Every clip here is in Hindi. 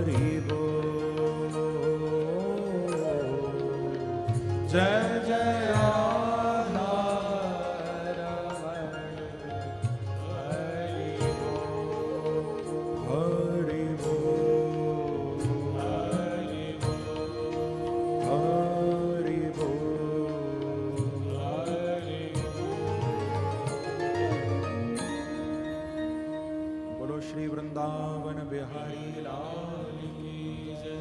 हरि बोल। जय जय राधा रमण हरि बोल। हरि बोल हरि बोल हरि बोल हरि बोल। बोलो श्री वृंदावन बिहारी लाल की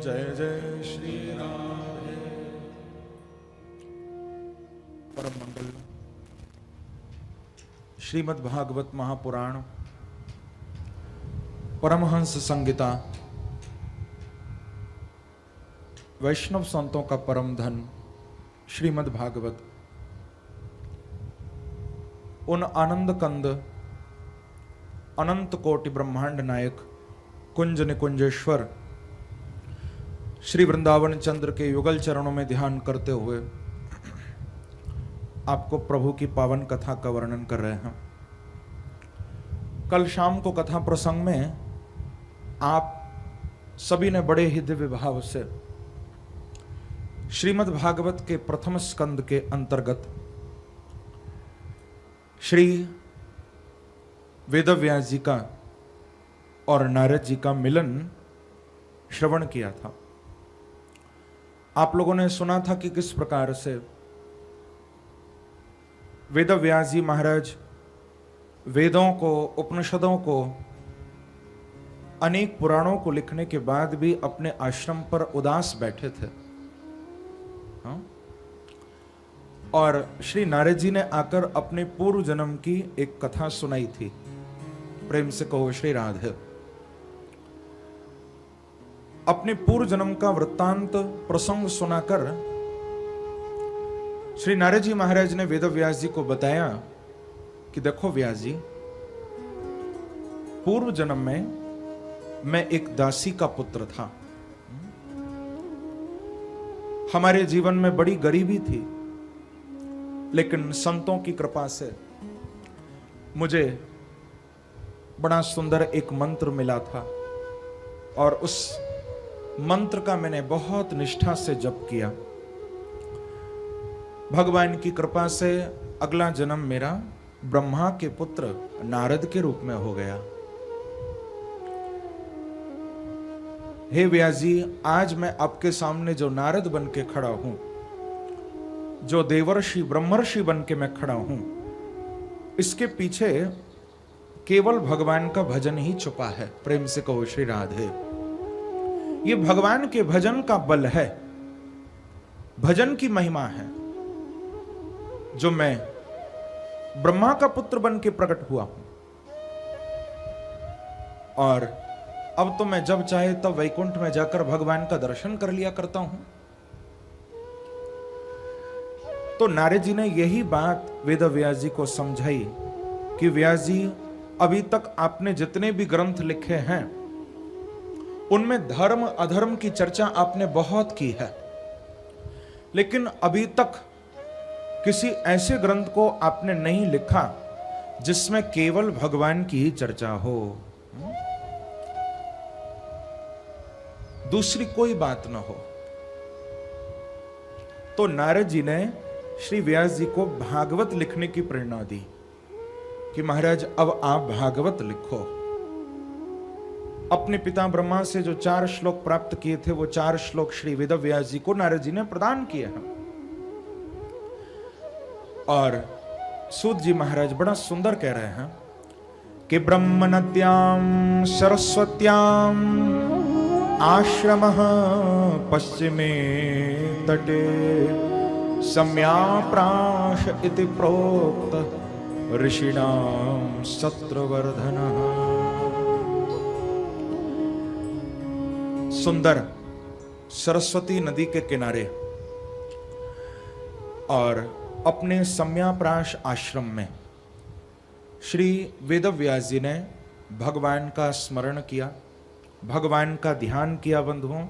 जय। जय श्री राधे। परम मंगल श्रीमद् भागवत महापुराण परमहंस संहिता वैष्णव संतों का परम धन श्रीमद् भागवत उन आनंद कंद अनंत कोटि ब्रह्मांड नायक कुंज निकुंजेश्वर श्री वृंदावन चंद्र के युगल चरणों में ध्यान करते हुए आपको प्रभु की पावन कथा का वर्णन कर रहे हैं। कल शाम को कथा प्रसंग में आप सभी ने बड़े ही दिव्य भाव से श्रीमद् भागवत के प्रथम स्कंद के अंतर्गत श्री वेदव्यास जी का और नारद जी का मिलन श्रवण किया था। आप लोगों ने सुना था कि किस प्रकार से वेदव्यास जी महाराज वेदों को, उपनिषदों को, अनेक पुराणों को लिखने के बाद भी अपने आश्रम पर उदास बैठे थे। हाँ? और श्री नारद जी ने आकर अपने पूर्व जन्म की एक कथा सुनाई थी। प्रेम से कहो श्री राधे। अपने पूर्व जन्म का वृत्तांत प्रसंग सुनाकर श्री नारद जी महाराज ने वेदव्यास जी को बताया कि देखो व्यास जी, पूर्व जन्म में मैं एक दासी का पुत्र था। हमारे जीवन में बड़ी गरीबी थी, लेकिन संतों की कृपा से मुझे बड़ा सुंदर एक मंत्र मिला था और उस मंत्र का मैंने बहुत निष्ठा से जप किया। भगवान की कृपा से अगला जन्म मेरा ब्रह्मा के पुत्र नारद के रूप में हो गया। हे व्यास जी, आज मैं आपके सामने जो नारद बन के खड़ा हूं, जो देवर्षि ब्रह्मर्षि बन के मैं खड़ा हूं, इसके पीछे केवल भगवान का भजन ही छुपा है। प्रेम से कहो श्री राधे। ये भगवान के भजन का बल है, भजन की महिमा है, जो मैं ब्रह्मा का पुत्र बन के प्रकट हुआ हूं। और अब तो मैं जब चाहे तब वैकुंठ में जाकर भगवान का दर्शन कर लिया करता हूं। तो नारद जी ने यही बात वेद व्यास जी को समझाई कि व्यास जी, अभी तक आपने जितने भी ग्रंथ लिखे हैं उनमें धर्म अधर्म की चर्चा आपने बहुत की है, लेकिन अभी तक किसी ऐसे ग्रंथ को आपने नहीं लिखा जिसमें केवल भगवान की ही चर्चा हो, दूसरी कोई बात न हो। तो नारद जी ने श्री व्यास जी को भागवत लिखने की प्रेरणा दी कि महाराज अब आप भागवत लिखो। अपने पिता ब्रह्मा से जो 4 श्लोक प्राप्त किए थे, वो 4 श्लोक श्री वेदव्यास जी को नारद जी ने प्रदान किए हैं। और सूत जी महाराज बड़ा सुंदर कह रहे हैं कि ब्रह्म नद्याम सरस्वत्याम आश्रमः पश्चिमे तटे सम्याप्राश इति प्रोक्त ऋषिणाम सत्रवर्धनः। सुंदर सरस्वती नदी के किनारे और अपने सम्याप्राश आश्रम में श्री वेदव्यास जी ने भगवान का स्मरण किया, भगवान का ध्यान किया बंधुओं,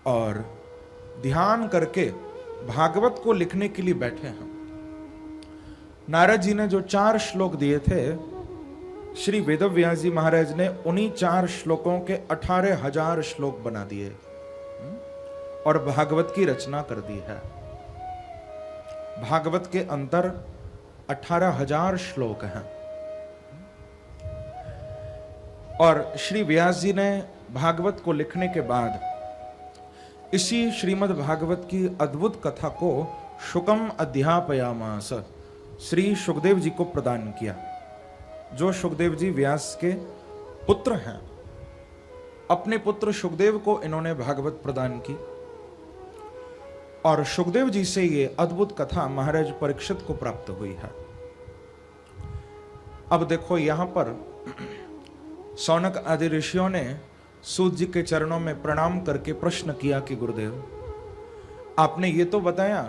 और ध्यान करके भागवत को लिखने के लिए बैठे हैं। नारद जी ने जो 4 श्लोक दिए थे, श्री वेदव्यास जी महाराज ने उन्हीं 4 श्लोकों के 18,000 श्लोक बना दिए और भागवत की रचना कर दी है। भागवत के अंतर 18,000 श्लोक हैं। और श्री व्यास जी ने भागवत को लिखने के बाद इसी श्रीमद् भागवत की अद्भुत कथा को शुकम अध्यापयामास, श्री सुखदेव जी को प्रदान किया। जो सुखदेव जी व्यास के पुत्र हैं, अपने पुत्र सुखदेव को इन्होंने भागवत प्रदान की और सुखदेव जी से ये अद्भुत कथा महाराज परीक्षित को प्राप्त हुई है। अब देखो यहां पर सौनक आदि ऋषियों ने सूत जी के चरणों में प्रणाम करके प्रश्न किया कि गुरुदेव, आपने ये तो बताया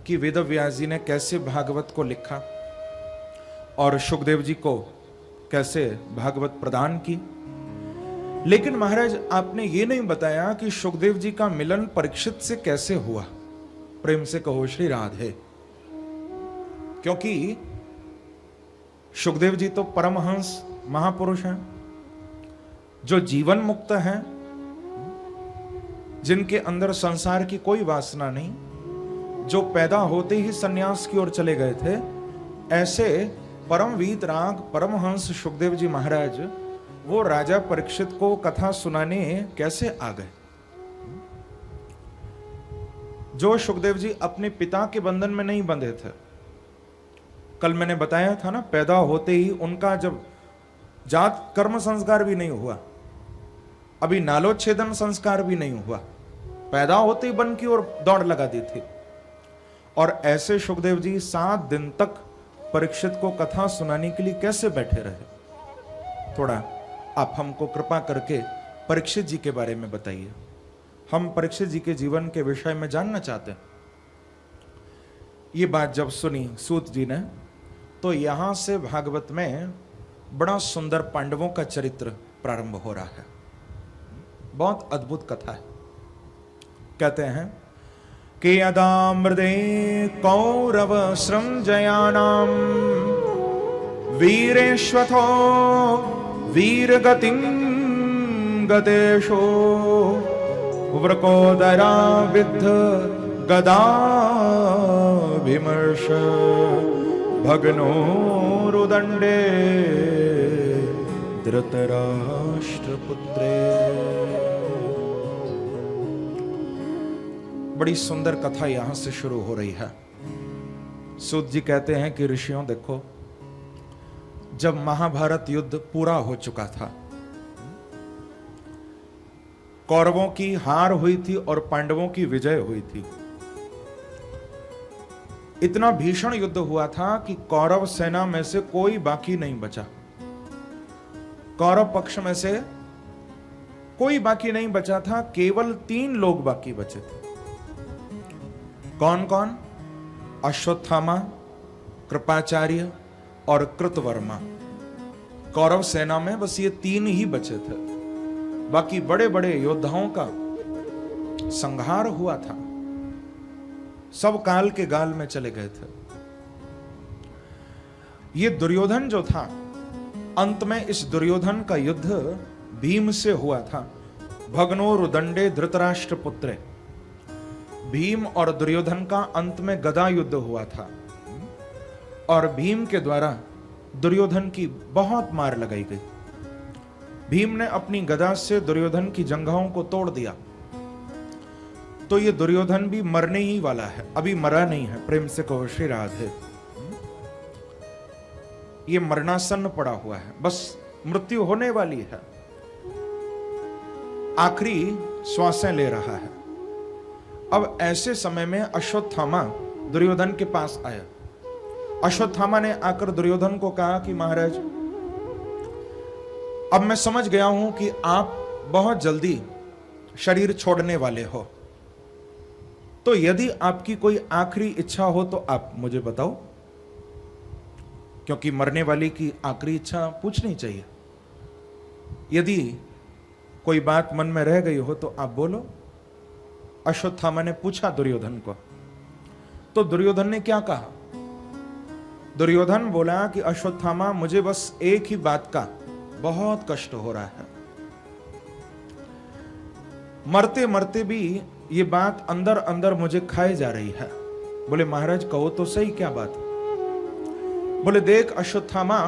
कि वेदव्यास जी ने कैसे भागवत को लिखा और सुखदेव जी को कैसे भागवत प्रदान की, लेकिन महाराज आपने ये नहीं बताया कि सुखदेव जी का मिलन परीक्षित से कैसे हुआ। प्रेम से कहो श्री राधे। क्योंकि सुखदेव जी तो परमहंस महापुरुष हैं, जो जीवन मुक्त हैं, जिनके अंदर संसार की कोई वासना नहीं, जो पैदा होते ही सन्यास की ओर चले गए थे। ऐसे परम वीतराग परमहंस सुखदेव जी महाराज वो राजा परीक्षित को कथा सुनाने कैसे आ गए। जो सुखदेव जी अपने पिता के बंधन में नहीं बंधे थे। कल मैंने बताया था ना, पैदा होते ही उनका जब जात कर्म संस्कार भी नहीं हुआ, अभी नालोच्छेदन संस्कार भी नहीं हुआ, पैदा होते ही वन की ओर दौड़ लगा दी थी। और ऐसे सुखदेव जी 7 दिन तक परीक्षित को कथा सुनाने के लिए कैसे बैठे रहे। थोड़ा आप हमको कृपा करके परीक्षित जी के बारे में बताइए। हम परीक्षित जी के जीवन के विषय में जानना चाहते हैं। ये बात जब सुनी सूत जी ने, तो यहां से भागवत में बड़ा सुंदर पांडवों का चरित्र प्रारंभ हो रहा है। बहुत अद्भुत कथा है। कहते हैं कि यदा मृदे कौरव सृंजयानाम वीरेश्वथो वीरगतिं गतेशो वृकोदरा विद्ध गदा विमर्श भग्नोरुदंडे धृतराष्ट्रपुत्रे। बड़ी सुंदर कथा यहां से शुरू हो रही है। सूत जी कहते हैं कि ऋषियों देखो, जब महाभारत युद्ध पूरा हो चुका था, कौरवों की हार हुई थी और पांडवों की विजय हुई थी। इतना भीषण युद्ध हुआ था कि कौरव सेना में से कोई बाकी नहीं बचा। कौरव पक्ष में से कोई बाकी नहीं बचा था, केवल 3 लोग बाकी बचे थे। कौन कौन? अश्वत्थामा, कृपाचार्य और कृतवर्मा। कौरव सेना में बस ये 3 ही बचे थे। बाकी बड़े बड़े योद्धाओं का संहार हुआ था, सब काल के गाल में चले गए थे। ये दुर्योधन जो था, अंत में इस दुर्योधन का युद्ध भीम से हुआ था। भग्नोरुदंडे धृतराष्ट्र पुत्रे। भीम और दुर्योधन का अंत में गदा युद्ध हुआ था और भीम के द्वारा दुर्योधन की बहुत मार लगाई गई। भीम ने अपनी गदा से दुर्योधन की जंघाओं को तोड़ दिया। तो ये दुर्योधन भी मरने ही वाला है, अभी मरा नहीं है। प्रेम से कहो श्री राधे। ये मरणासन्न पड़ा हुआ है, बस मृत्यु होने वाली है, आखिरी श्वासें ले रहा है। अब ऐसे समय में अश्वत्थामा दुर्योधन के पास आया। अश्वत्थामा ने आकर दुर्योधन को कहा कि महाराज, अब मैं समझ गया हूं कि आप बहुत जल्दी शरीर छोड़ने वाले हो, तो यदि आपकी कोई आखिरी इच्छा हो तो आप मुझे बताओ, क्योंकि मरने वाले की आखिरी इच्छा पूछनी चाहिए। यदि कोई बात मन में रह गई हो तो आप बोलो। अश्वत्थामा ने पूछा दुर्योधन को, तो दुर्योधन ने क्या कहा? दुर्योधन बोला कि अश्वत्थामा, मुझे बस एक ही बात का बहुत कष्ट हो रहा है, मरते मरते भी ये बात अंदर अंदर मुझे खाए जा रही है। बोले महाराज कहो तो सही, क्या बात? बोले देख अश्वत्थामा,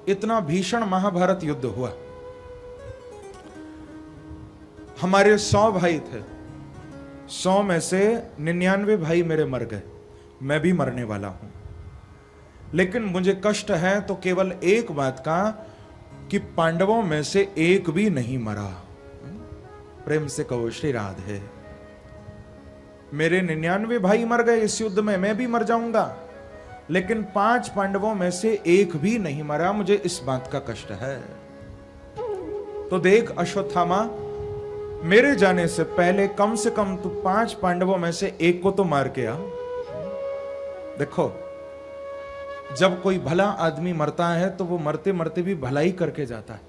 इतना भीषण महाभारत युद्ध हुआ, हमारे 100 भाई थे, 100 में से 99 भाई मेरे मर गए, मैं भी मरने वाला हूं, लेकिन मुझे कष्ट है तो केवल एक बात का कि पांडवों में से एक भी नहीं मरा। प्रेम से कहो श्री राधे। मेरे 99 भाई मर गए इस युद्ध में, मैं भी मर जाऊंगा, लेकिन 5 पांडवों में से एक भी नहीं मरा, मुझे इस बात का कष्ट है। तो देख अश्वत्थामा, मेरे जाने से पहले कम से कम तू 5 पांडवों में से एक को तो मार के आ। देखो, जब कोई भला आदमी मरता है तो वो मरते मरते भी भलाई करके जाता है,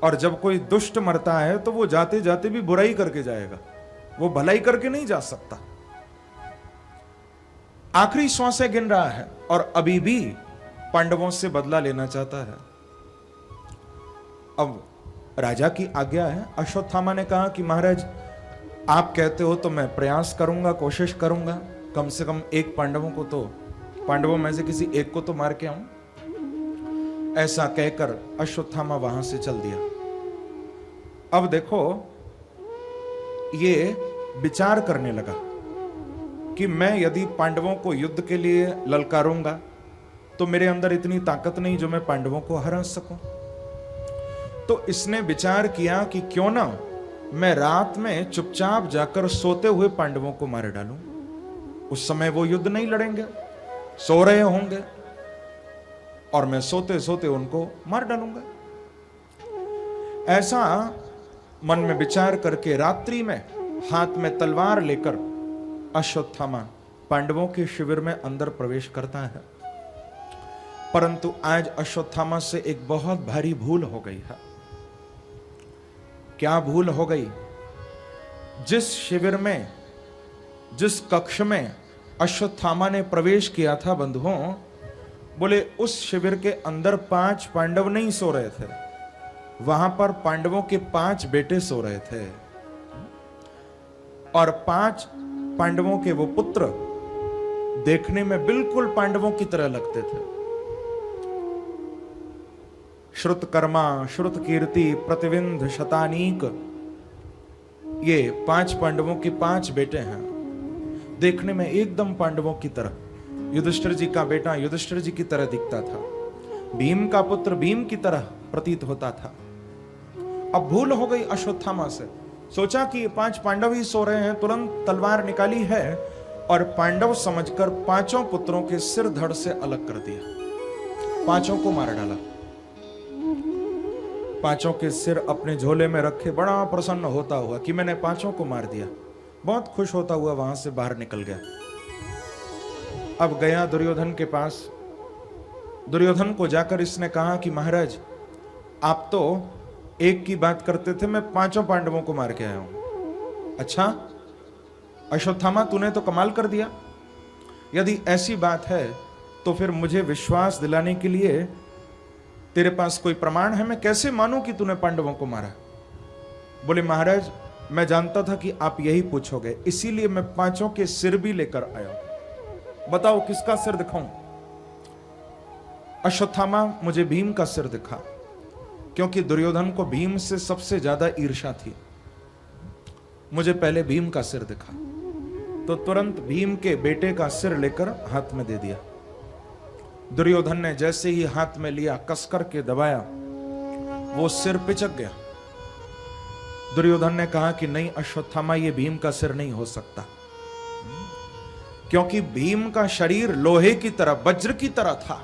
और जब कोई दुष्ट मरता है तो वो जाते जाते भी बुराई करके जाएगा, वो भलाई करके नहीं जा सकता। आखिरी श्वासें गिन रहा है और अभी भी पांडवों से बदला लेना चाहता है। अब राजा की आज्ञा है। अश्वत्थामा ने कहा कि महाराज आप कहते हो तो मैं प्रयास करूंगा, कोशिश करूंगा, कम से कम एक पांडवों में से किसी एक को तो मार के आऊं। ऐसा कहकर अश्वत्थामा वहां से चल दिया। अब देखो, ये विचार करने लगा कि मैं यदि पांडवों को युद्ध के लिए ललकारूंगा तो मेरे अंदर इतनी ताकत नहीं जो मैं पांडवों को हरा सकूं। तो इसने विचार किया कि क्यों ना मैं रात में चुपचाप जाकर सोते हुए पांडवों को मार डालूं। उस समय वो युद्ध नहीं लड़ेंगे, सो रहे होंगे, और मैं सोते सोते उनको मार डालूंगा। ऐसा मन में विचार करके रात्रि में हाथ में तलवार लेकर अश्वत्थामा पांडवों के शिविर में अंदर प्रवेश करता है। परंतु आज अश्वत्थामा से एक बहुत भारी भूल हो गई है। क्या भूल हो गई? जिस शिविर में, जिस कक्ष में अश्वत्थामा ने प्रवेश किया था बंधुओं, बोले उस शिविर के अंदर 5 पांडव नहीं सो रहे थे, वहां पर पांडवों के 5 बेटे सो रहे थे, और 5 पांडवों के वो पुत्र देखने में बिल्कुल पांडवों की तरह लगते थे। श्रुतकर्मा, श्रुतकीर्ति, प्रतिविंध, शतानीक, ये 5 पांडवों के 5 बेटे हैं। देखने में एकदम पांडवों की तरह। युधिष्ठिर जी का बेटा युधिष्ठिर जी की तरह दिखता था, भीम का पुत्र भीम की तरह प्रतीत होता था। अब भूल हो गई अश्वत्थामा से, सोचा कि ये 5 पांडव ही सो रहे हैं, तुरंत तलवार निकाली है और पांडव समझकर 5 पुत्रों के सिर धड़ से अलग कर दिया, 5 को मार डाला। 5 के सिर अपने झोले में रखे बड़ा प्रसन्न होता हुआ कि मैंने 5 को मार दिया, बहुत खुश होता हुआ वहां से बाहर निकल गया। अब गया दुर्योधन के पास। दुर्योधन को जाकर इसने कहा कि महाराज आप तो एक की बात करते थे, मैं 5 पांडवों को मार के आया हूं। अच्छा अश्वत्थामा, तूने तो कमाल कर दिया। यदि ऐसी बात है तो फिर मुझे विश्वास दिलाने के लिए तेरे पास कोई प्रमाण है? मैं कैसे मानूं कि तूने पांडवों को मारा? बोले महाराज मैं जानता था कि आप यही पूछोगे, इसीलिए मैं 5 के सिर भी लेकर आया। बताओ किसका सिर दिखाऊं? अश्वत्थामा, मुझे भीम का सिर दिखा, क्योंकि दुर्योधन को भीम से सबसे ज्यादा ईर्ष्या थी। मुझे पहले भीम का सिर दिखा, तो तुरंत भीम के बेटे का सिर लेकर हाथ में दे दिया। दुर्योधन ने जैसे ही हाथ में लिया, कसकर के दबाया, वो सिर पिचक गया। दुर्योधन ने कहा कि नहीं अश्वत्थामा, ये भीम का सिर नहीं हो सकता, क्योंकि भीम का शरीर लोहे की तरह, वज्र की तरह था,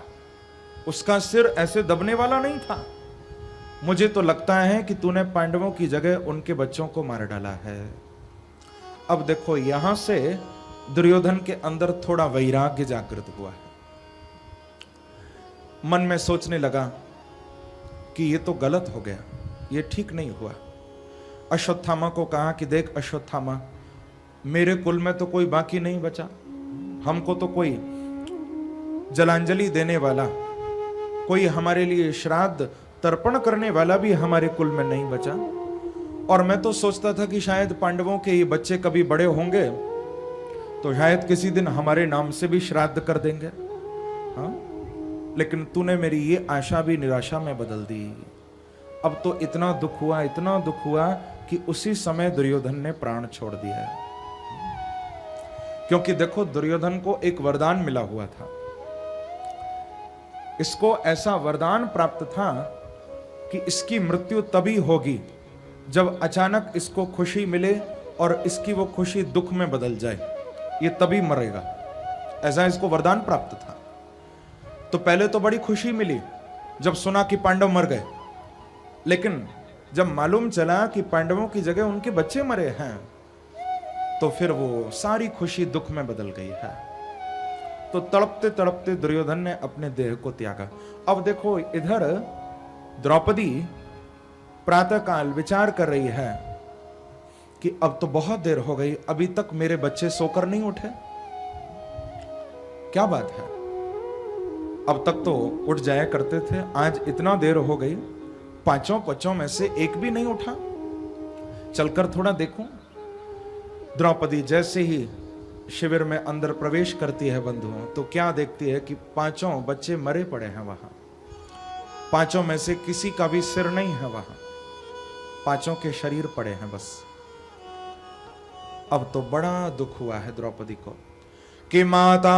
उसका सिर ऐसे दबने वाला नहीं था। मुझे तो लगता है कि तूने पांडवों की जगह उनके बच्चों को मार डाला है। अब देखो, यहां से दुर्योधन के अंदर थोड़ा वैराग्य जागृत हुआ है। मन में सोचने लगा कि ये तो गलत हो गया, ये ठीक नहीं हुआ। अश्वत्थामा को कहा कि देख अश्वत्थामा, मेरे कुल में तो कोई बाकी नहीं बचा, हमको तो कोई जलांजलि देने वाला, कोई हमारे लिए श्राद्ध तर्पण करने वाला भी हमारे कुल में नहीं बचा। और मैं तो सोचता था कि शायद पांडवों के ये बच्चे कभी बड़े होंगे तो शायद किसी दिन हमारे नाम से भी श्राद्ध कर देंगे। हाँ, लेकिन तूने मेरी ये आशा भी निराशा में बदल दी। अब तो इतना दुख हुआ, इतना दुख हुआ कि उसी समय दुर्योधन ने प्राण छोड़ दिया। क्योंकि देखो, दुर्योधन को एक वरदान मिला हुआ था। इसको ऐसा वरदान प्राप्त था कि इसकी मृत्यु तभी होगी जब अचानक इसको खुशी मिले और इसकी वो खुशी दुख में बदल जाए, ये तभी मरेगा। ऐसा इसको वरदान प्राप्त था। तो पहले तो बड़ी खुशी मिली जब सुना कि पांडव मर गए, लेकिन जब मालूम चला कि पांडवों की जगह उनके बच्चे मरे हैं तो फिर वो सारी खुशी दुख में बदल गई है। तो तड़पते तड़पते दुर्योधन ने अपने देह को त्यागा। अब देखो, इधर द्रौपदी प्रातःकाल विचार कर रही है कि अब तो बहुत देर हो गई, अभी तक मेरे बच्चे सोकर नहीं उठे। क्या बात है, अब तक तो उठ जाया करते थे, आज इतना देर हो गई, पांचों बच्चों में से एक भी नहीं उठा। चलकर थोड़ा देखूं। द्रौपदी जैसे ही शिविर में अंदर प्रवेश करती है बंधुओं, तो क्या देखती है कि पांचों बच्चे मरे पड़े हैं वहां। पांचों में से किसी का भी सिर नहीं है वहां, पांचों के शरीर पड़े हैं बस। अब तो बड़ा दुख हुआ है द्रौपदी को कि माता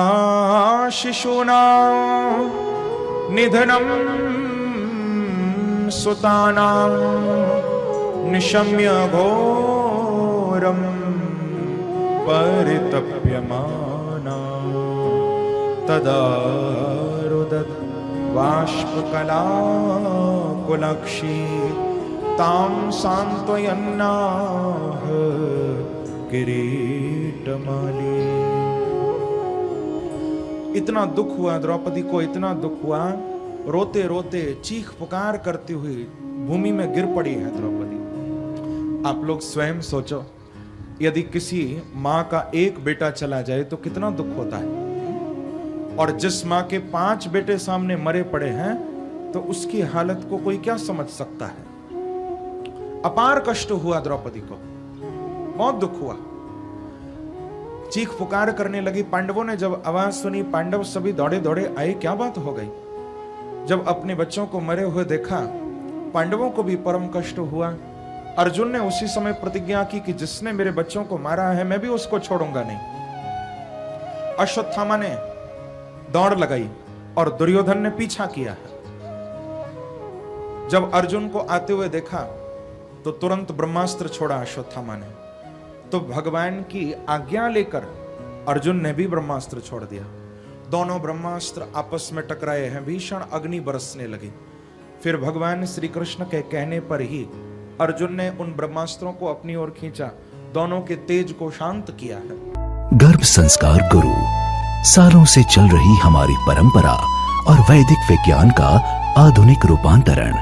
शिशुना निधनम सुताना निशम्य घोरम परितप्यमाना तदा रुदत बाष्पकला कुलक्षी ताम सांत्वयन्नाह किरीटमाली। इतना दुख हुआ द्रौपदी को, इतना दुख हुआ, रोते रोते चीख पुकार करती हुई भूमि में गिर पड़ी है द्रौपदी। आप लोग स्वयं सोचो, यदि किसी मां का एक बेटा चला जाए तो कितना दुख होता है, और जिस मां के 5 बेटे सामने मरे पड़े हैं तो उसकी हालत को कोई क्या समझ सकता है। अपार कष्ट हुआ द्रौपदी को, बहुत दुख हुआ, चीख पुकार करने लगी। पांडवों ने जब आवाज सुनी, पांडव सभी दौड़े दौड़े आए। क्या बात हो गई? जब अपने बच्चों को मरे हुए देखा, पांडवों को भी परम कष्ट हुआ। अर्जुन ने उसी समय प्रतिज्ञा की कि जिसने मेरे बच्चों को मारा है मैं भी उसको छोड़ूंगा नहीं। अश्वत्थामा ने दौड़ लगाई और दुर्योधन ने पीछा किया है। जब अर्जुन को आते हुए देखा तो तुरंत ब्रह्मास्त्र छोड़ा अश्वत्थामा ने। तो भगवान की आज्ञा लेकर अर्जुन ने भी ब्रह्मास्त्र छोड़ दिया। दोनों ब्रह्मास्त्र आपस में टकराए हैं, भीषण अग्नि बरसने लगी। फिर भगवान श्री कृष्ण के कहने पर ही अर्जुन ने उन ब्रह्मास्त्रों को अपनी ओर खींचा, दोनों के तेज को शांत किया है। गर्भ संस्कार गुरु, सालों से चल रही हमारी परंपरा और वैदिक विज्ञान का आधुनिक रूपांतरण।